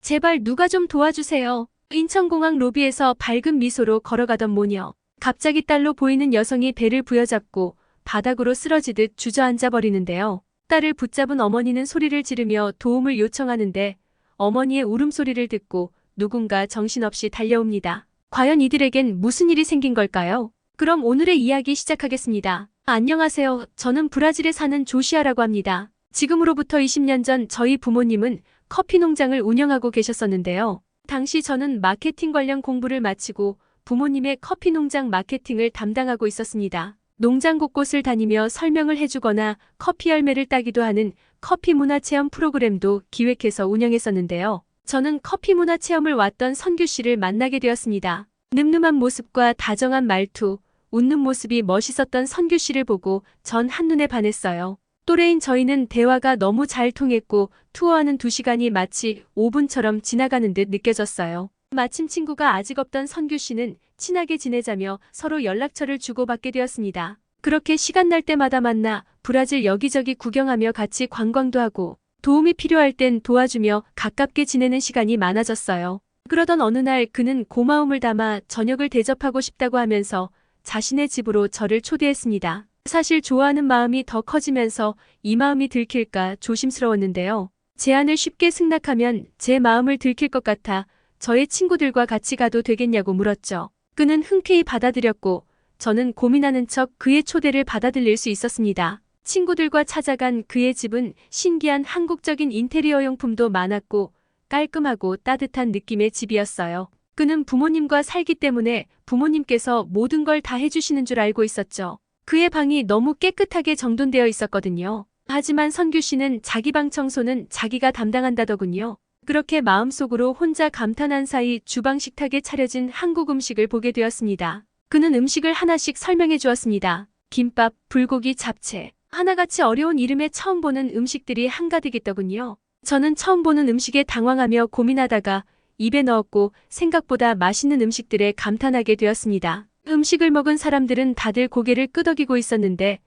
제발 누가 좀 도와주세요. 인천공항 로비에서 밝은 미소로 걸어가던 모녀. 갑자기 딸로 보이는 여성이 배를 부여잡고 바닥으로 쓰러지듯 주저앉아 버리는데요. 딸을 붙잡은 어머니는 소리를 지르며 도움을 요청하는데 어머니의 울음소리를 듣고 누군가 정신없이 달려옵니다. 과연 이들에겐 무슨 일이 생긴 걸까요? 그럼 오늘의 이야기 시작하겠습니다. 안녕하세요. 저는 브라질에 사는 조시아라고 합니다. 지금으로부터 20년 전 저희 부모님은 커피 농장을 운영하고 계셨었는데요. 당시 저는 마케팅 관련 공부를 마치고 부모님의 커피 농장 마케팅을 담당하고 있었습니다. 농장 곳곳을 다니며 설명을 해주거나 커피 열매를 따기도 하는 커피 문화 체험 프로그램도 기획해서 운영했었는데요. 저는 커피 문화 체험을 왔던 선규 씨를 만나게 되었습니다. 늠름한 모습과 다정한 말투, 웃는 모습이 멋있었던 선규 씨를 보고 전 한눈에 반했어요. 또래인 저희는 대화가 너무 잘 통했고 투어하는 2시간이 마치 5분처럼 지나가는 듯 느껴졌어요. 마침 친구가 아직 없던 선규 씨는 친하게 지내자며 서로 연락처를 주고받게 되었습니다. 그렇게 시간 날 때마다 만나 브라질 여기저기 구경하며 같이 관광도 하고 도움이 필요할 땐 도와주며 가깝게 지내는 시간이 많아졌어요. 그러던 어느 날 그는 고마움을 담아 저녁을 대접하고 싶다고 하면서 자신의 집으로 저를 초대했습니다. 사실 좋아하는 마음이 더 커지면서 이 마음이 들킬까 조심스러웠는데요. 제안을 쉽게 승낙하면 제 마음을 들킬 것 같아 저의 친구들과 같이 가도 되겠냐고 물었죠. 그는 흔쾌히 받아들였고 저는 고민하는 척 그의 초대를 받아들일 수 있었습니다. 친구들과 찾아간 그의 집은 신기한 한국적인 인테리어 용품도 많았고 깔끔하고 따뜻한 느낌의 집이었어요. 그는 부모님과 살기 때문에 부모님께서 모든 걸 다 해주시는 줄 알고 있었죠. 그의 방이 너무 깨끗하게 정돈되어 있었거든요. 하지만 선규 씨는 자기 방 청소는 자기가 담당한다더군요. 그렇게 마음속으로 혼자 감탄한 사이 주방 식탁에 차려진 한국 음식을 보게 되었습니다. 그는 음식을 하나씩 설명해 주었습니다. 김밥, 불고기, 잡채. 하나같이 어려운 이름에 처음 보는 음식들이 한가득 있더군요. 저는 처음 보는 음식에 당황하며 고민하다가 입에 넣었고 생각보다 맛있는 음식들에 감탄하게 되었습니다. 음식을 먹은 사람들은 다들 고개를 끄덕이고 있었는데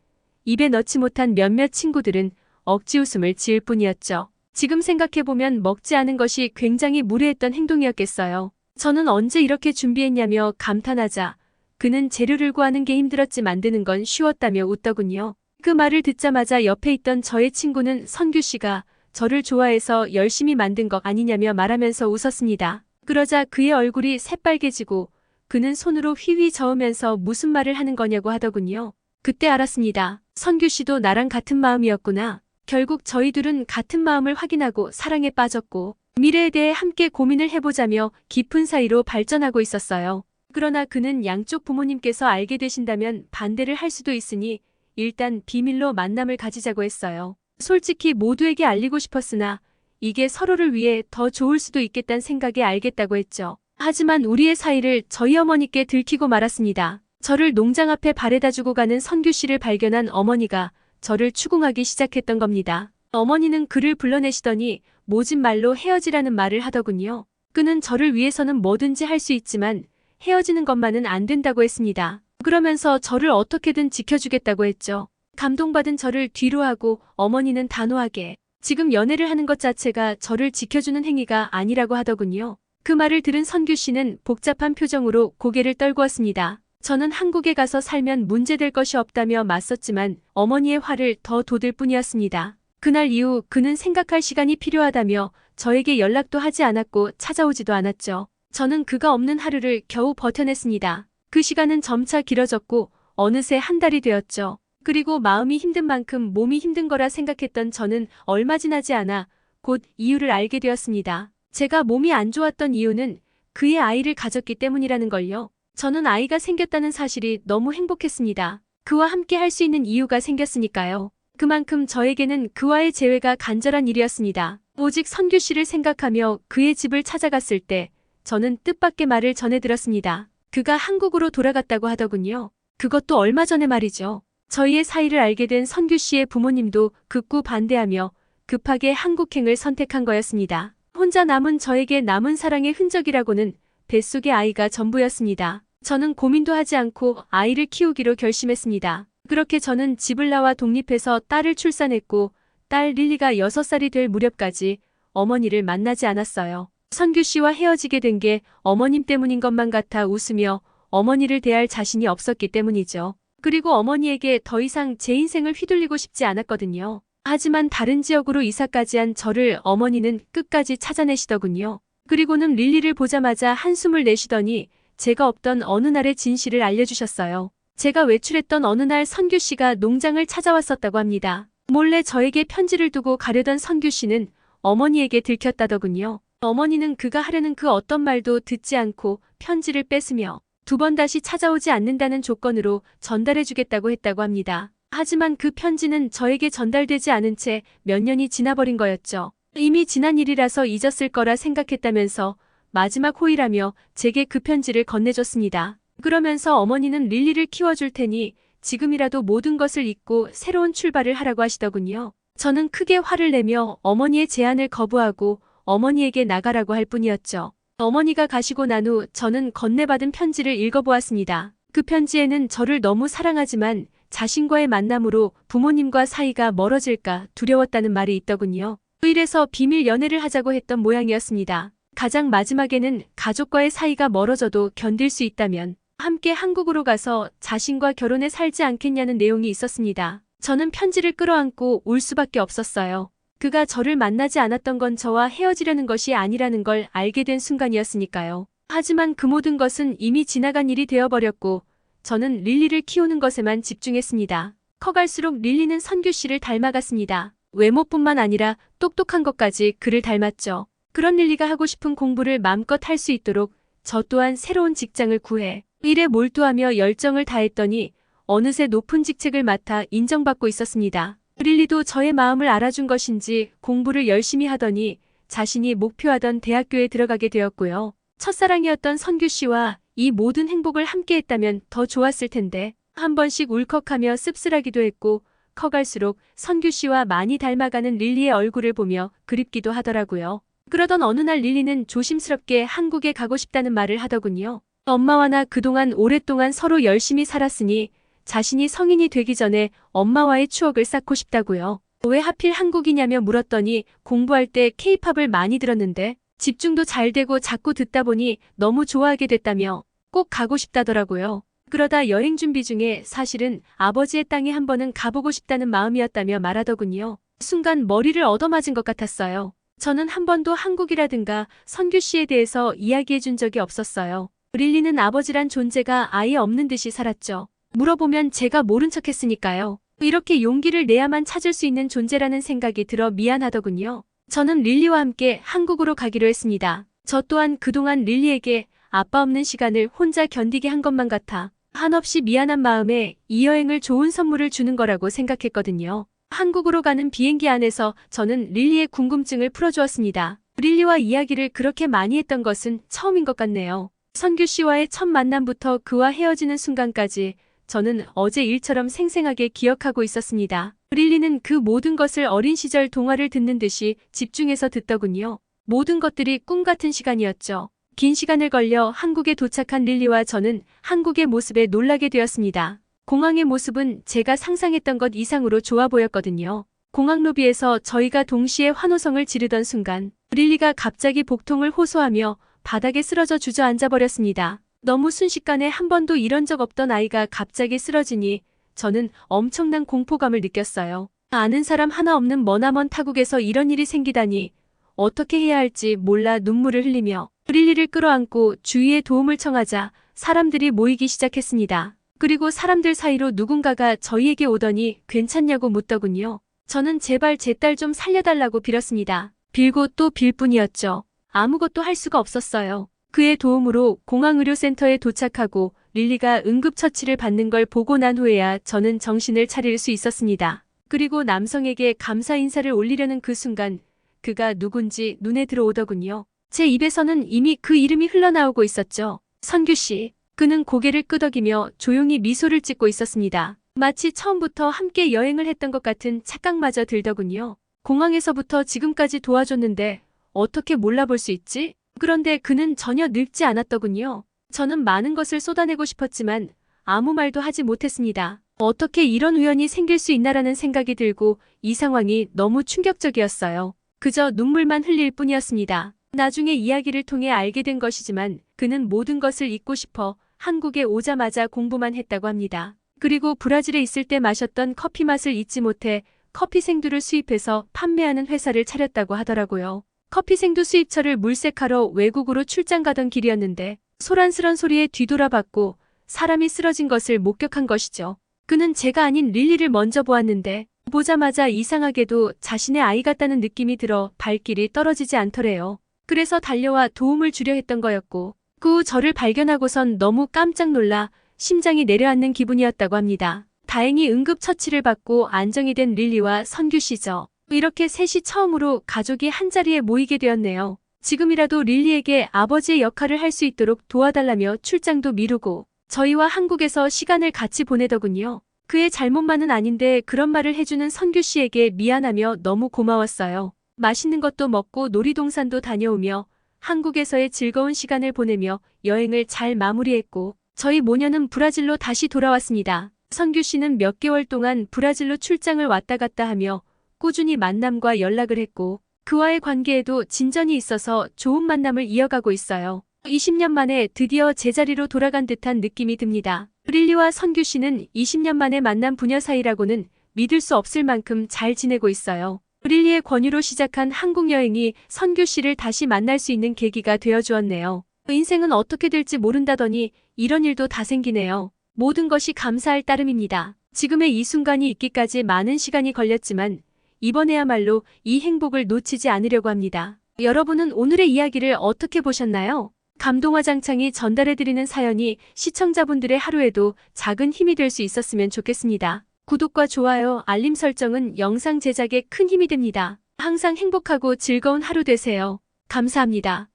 입에 넣지 못한 몇몇 친구들은 억지 웃음을 지을 뿐이었죠. 지금 생각해보면 먹지 않은 것이 굉장히 무례했던 행동이었겠어요. 저는 언제 이렇게 준비했냐며 감탄하자 그는 재료를 구하는 게 힘들었지 만드는 건 쉬웠다며 웃더군요. 그 말을 듣자마자 옆에 있던 저의 친구는 선규 씨가 저를 좋아해서 열심히 만든 것 아니냐며 말하면서 웃었습니다. 그러자 그의 얼굴이 새빨개지고 그는 손으로 휘휘 저으면서 무슨 말을 하는 거냐고 하더군요. 그때 알았습니다. 선규 씨도 나랑 같은 마음이었구나. 결국 저희 둘은 같은 마음을 확인하고 사랑에 빠졌고 미래에 대해 함께 고민을 해보자며 깊은 사이로 발전하고 있었어요. 그러나 그는 양쪽 부모님께서 알게 되신다면 반대를 할 수도 있으니 일단 비밀로 만남을 가지자고 했어요. 솔직히 모두에게 알리고 싶었으나 이게 서로를 위해 더 좋을 수도 있겠다는 생각에 알겠다고 했죠. 하지만 우리의 사이를 저희 어머니께 들키고 말았습니다. 저를 농장 앞에 바래다 주고 가는 선규 씨를 발견한 어머니가 저를 추궁하기 시작했던 겁니다. 어머니는 그를 불러내시더니 모진 말로 헤어지라는 말을 하더군요. 그는 저를 위해서는 뭐든지 할 수 있지만 헤어지는 것만은 안 된다고 했습니다. 그러면서 저를 어떻게든 지켜주겠다고 했죠. 감동받은 저를 뒤로 하고 어머니는 단호하게 지금 연애를 하는 것 자체가 저를 지켜주는 행위가 아니라고 하더군요. 그 말을 들은 선규 씨는 복잡한 표정으로 고개를 떨구었습니다. 저는 한국에 가서 살면 문제될 것이 없다며 맞섰지만 어머니의 화를 더 돋을 뿐이었습니다. 그날 이후 그는 생각할 시간이 필요하다며 저에게 연락도 하지 않았고 찾아오지도 않았죠. 저는 그가 없는 하루를 겨우 버텨냈습니다. 그 시간은 점차 길어졌고 어느새 한 달이 되었죠. 그리고 마음이 힘든 만큼 몸이 힘든 거라 생각했던 저는 얼마 지나지 않아 곧 이유를 알게 되었습니다. 제가 몸이 안 좋았던 이유는 그의 아이를 가졌기 때문이라는 걸요. 저는 아이가 생겼다는 사실이 너무 행복했습니다. 그와 함께 할 수 있는 이유가 생겼으니까요. 그만큼 저에게는 그와의 재회가 간절한 일이었습니다. 오직 선규 씨를 생각하며 그의 집을 찾아갔을 때 저는 뜻밖의 말을 전해들었습니다. 그가 한국으로 돌아갔다고 하더군요. 그것도 얼마 전에 말이죠. 저희의 사이를 알게 된 선규 씨의 부모님도 극구 반대하며 급하게 한국행을 선택한 거였습니다. 혼자 남은 저에게 남은 사랑의 흔적이라고는 뱃속의 아이가 전부였습니다. 저는 고민도 하지 않고 아이를 키우기로 결심했습니다. 그렇게 저는 집을 나와 독립해서 딸을 출산했고 딸 릴리가 6살이 될 무렵까지 어머니를 만나지 않았어요. 선규 씨와 헤어지게 된 게 어머님 때문인 것만 같아 웃으며 어머니를 대할 자신이 없었기 때문이죠. 그리고 어머니에게 더 이상 제 인생을 휘둘리고 싶지 않았거든요. 하지만 다른 지역으로 이사까지 한 저를 어머니는 끝까지 찾아내시더군요. 그리고는 릴리를 보자마자 한숨을 내쉬더니 제가 없던 어느 날의 진실을 알려주셨어요. 제가 외출했던 어느 날 선규 씨가 농장을 찾아왔었다고 합니다. 몰래 저에게 편지를 두고 가려던 선규 씨는 어머니에게 들켰다더군요. 어머니는 그가 하려는 그 어떤 말도 듣지 않고 편지를 뺏으며 2번 다시 찾아오지 않는다는 조건으로 전달해주겠다고 했다고 합니다. 하지만 그 편지는 저에게 전달되지 않은 채 몇 년이 지나버린 거였죠. 이미 지난 일이라서 잊었을 거라 생각했다면서 마지막 호의라며 제게 그 편지를 건네줬습니다. 그러면서 어머니는 릴리를 키워줄 테니 지금이라도 모든 것을 잊고 새로운 출발을 하라고 하시더군요. 저는 크게 화를 내며 어머니의 제안을 거부하고 어머니에게 나가라고 할 뿐이었죠. 어머니가 가시고 난 후 저는 건네받은 편지를 읽어보았습니다. 그 편지에는 저를 너무 사랑하지만 자신과의 만남으로 부모님과 사이가 멀어질까 두려웠다는 말이 있더군요. 이래서 비밀 연애를 하자고 했던 모양이었습니다. 가장 마지막에는 가족과의 사이가 멀어져도 견딜 수 있다면 함께 한국으로 가서 자신과 결혼해 살지 않겠냐는 내용이 있었습니다. 저는 편지를 끌어안고 울 수밖에 없었어요. 그가 저를 만나지 않았던 건 저와 헤어지려는 것이 아니라는 걸 알게 된 순간이었으니까요. 하지만 그 모든 것은 이미 지나간 일이 되어버렸고 저는 릴리를 키우는 것에만 집중했습니다. 커갈수록 릴리는 선규 씨를 닮아갔습니다. 외모뿐만 아니라 똑똑한 것까지 그를 닮았죠. 그런 릴리가 하고 싶은 공부를 마음껏 할 수 있도록 저 또한 새로운 직장을 구해 일에 몰두하며 열정을 다했더니 어느새 높은 직책을 맡아 인정받고 있었습니다. 릴리도 저의 마음을 알아준 것인지 공부를 열심히 하더니 자신이 목표하던 대학교에 들어가게 되었고요. 첫사랑이었던 선규 씨와 이 모든 행복을 함께했다면 더 좋았을 텐데 한 번씩 울컥하며 씁쓸하기도 했고 커갈수록 선규 씨와 많이 닮아가는 릴리의 얼굴을 보며 그립기도 하더라고요. 그러던 어느 날 릴리는 조심스럽게 한국에 가고 싶다는 말을 하더군요. 엄마와 나 그동안 오랫동안 서로 열심히 살았으니 자신이 성인이 되기 전에 엄마와의 추억을 쌓고 싶다고요. 왜 하필 한국이냐며 물었더니 공부할 때 케이팝을 많이 들었는데 집중도 잘 되고 자꾸 듣다 보니 너무 좋아하게 됐다며 꼭 가고 싶다더라고요. 그러다 여행 준비 중에 사실은 아버지의 땅에 한 번은 가보고 싶다는 마음이었다며 말하더군요. 순간 머리를 얻어맞은 것 같았어요. 저는 한 번도 한국이라든가 선규 씨에 대해서 이야기해 준 적이 없었어요. 릴리는 아버지란 존재가 아예 없는 듯이 살았죠. 물어보면 제가 모른 척 했으니까요. 이렇게 용기를 내야만 찾을 수 있는 존재라는 생각이 들어 미안하더군요. 저는 릴리와 함께 한국으로 가기로 했습니다. 저 또한 그동안 릴리에게 아빠 없는 시간을 혼자 견디게 한 것만 같아 한없이 미안한 마음에 이 여행을 좋은 선물을 주는 거라고 생각했거든요. 한국으로 가는 비행기 안에서 저는 릴리의 궁금증을 풀어주었습니다. 릴리와 이야기를 그렇게 많이 했던 것은 처음인 것 같네요. 선규 씨와의 첫 만남부터 그와 헤어지는 순간까지 저는 어제 일처럼 생생하게 기억하고 있었습니다. 릴리는 그 모든 것을 어린 시절 동화를 듣는 듯이 집중해서 듣더군요. 모든 것들이 꿈 같은 시간이었죠. 긴 시간을 걸려 한국에 도착한 릴리와 저는 한국의 모습에 놀라게 되었습니다. 공항의 모습은 제가 상상했던 것 이상으로 좋아 보였거든요. 공항 로비에서 저희가 동시에 환호성을 지르던 순간 릴리가 갑자기 복통을 호소하며 바닥에 쓰러져 주저앉아 버렸습니다. 너무 순식간에 한 번도 이런 적 없던 아이가 갑자기 쓰러지니 저는 엄청난 공포감을 느꼈어요. 아는 사람 하나 없는 머나먼 타국에서 이런 일이 생기다니 어떻게 해야 할지 몰라 눈물을 흘리며 릴리를 끌어안고 주위에 도움을 청하자 사람들이 모이기 시작했습니다. 그리고 사람들 사이로 누군가가 저희에게 오더니 괜찮냐고 묻더군요. 저는 제발 제 딸 좀 살려달라고 빌었습니다. 빌고 또 빌 뿐이었죠. 아무것도 할 수가 없었어요. 그의 도움으로 공항의료센터에 도착하고 릴리가 응급처치를 받는 걸 보고 난 후에야 저는 정신을 차릴 수 있었습니다. 그리고 남성에게 감사 인사를 올리려는 그 순간 그가 누군지 눈에 들어오더군요. 제 입에서는 이미 그 이름이 흘러나오고 있었죠. 선규 씨. 그는 고개를 끄덕이며 조용히 미소를 짓고 있었습니다. 마치 처음부터 함께 여행을 했던 것 같은 착각마저 들더군요. 공항에서부터 지금까지 도와줬는데 어떻게 몰라볼 수 있지? 그런데 그는 전혀 늙지 않았더군요. 저는 많은 것을 쏟아내고 싶었지만 아무 말도 하지 못했습니다. 어떻게 이런 우연이 생길 수 있나라는 생각이 들고 이 상황이 너무 충격적이었어요. 그저 눈물만 흘릴 뿐이었습니다. 나중에 이야기를 통해 알게 된 것이지만 그는 모든 것을 잊고 싶어 한국에 오자마자 공부만 했다고 합니다. 그리고 브라질에 있을 때 마셨던 커피 맛을 잊지 못해 커피 생두를 수입해서 판매하는 회사를 차렸다고 하더라고요. 커피 생두 수입처를 물색하러 외국으로 출장 가던 길이었는데 소란스런 소리에 뒤돌아봤고 사람이 쓰러진 것을 목격한 것이죠. 그는 제가 아닌 릴리를 먼저 보았는데 보자마자 이상하게도 자신의 아이 같다는 느낌이 들어 발길이 떨어지지 않더래요. 그래서 달려와 도움을 주려 했던 거였고 그 후 저를 발견하고선 너무 깜짝 놀라 심장이 내려앉는 기분이었다고 합니다. 다행히 응급처치를 받고 안정이 된 릴리와 선규 씨죠. 이렇게 셋이 처음으로 가족이 한자리에 모이게 되었네요. 지금이라도 릴리에게 아버지의 역할을 할 수 있도록 도와달라며 출장도 미루고 저희와 한국에서 시간을 같이 보내더군요. 그의 잘못만은 아닌데 그런 말을 해주는 선규 씨에게 미안하며 너무 고마웠어요. 맛있는 것도 먹고 놀이동산도 다녀오며 한국에서의 즐거운 시간을 보내며 여행을 잘 마무리했고 저희 모녀는 브라질로 다시 돌아왔습니다. 선규 씨는 몇 개월 동안 브라질로 출장을 왔다 갔다 하며 꾸준히 만남과 연락을 했고 그와의 관계에도 진전이 있어서 좋은 만남을 이어가고 있어요. 20년 만에 드디어 제자리로 돌아간 듯한 느낌이 듭니다. 릴리와 선규 씨는 20년 만에 만난 부녀 사이라고는 믿을 수 없을 만큼 잘 지내고 있어요. 릴리의 권유로 시작한 한국 여행이 선규 씨를 다시 만날 수 있는 계기가 되어주었네요. 인생은 어떻게 될지 모른다더니 이런 일도 다 생기네요. 모든 것이 감사할 따름입니다. 지금의 이 순간이 있기까지 많은 시간이 걸렸지만 이번에야말로 이 행복을 놓치지 않으려고 합니다. 여러분은 오늘의 이야기를 어떻게 보셨나요? 감동화장창이 전달해드리는 사연이 시청자분들의 하루에도 작은 힘이 될 수 있었으면 좋겠습니다. 구독과 좋아요, 알림 설정은 영상 제작에 큰 힘이 됩니다. 항상 행복하고 즐거운 하루 되세요. 감사합니다.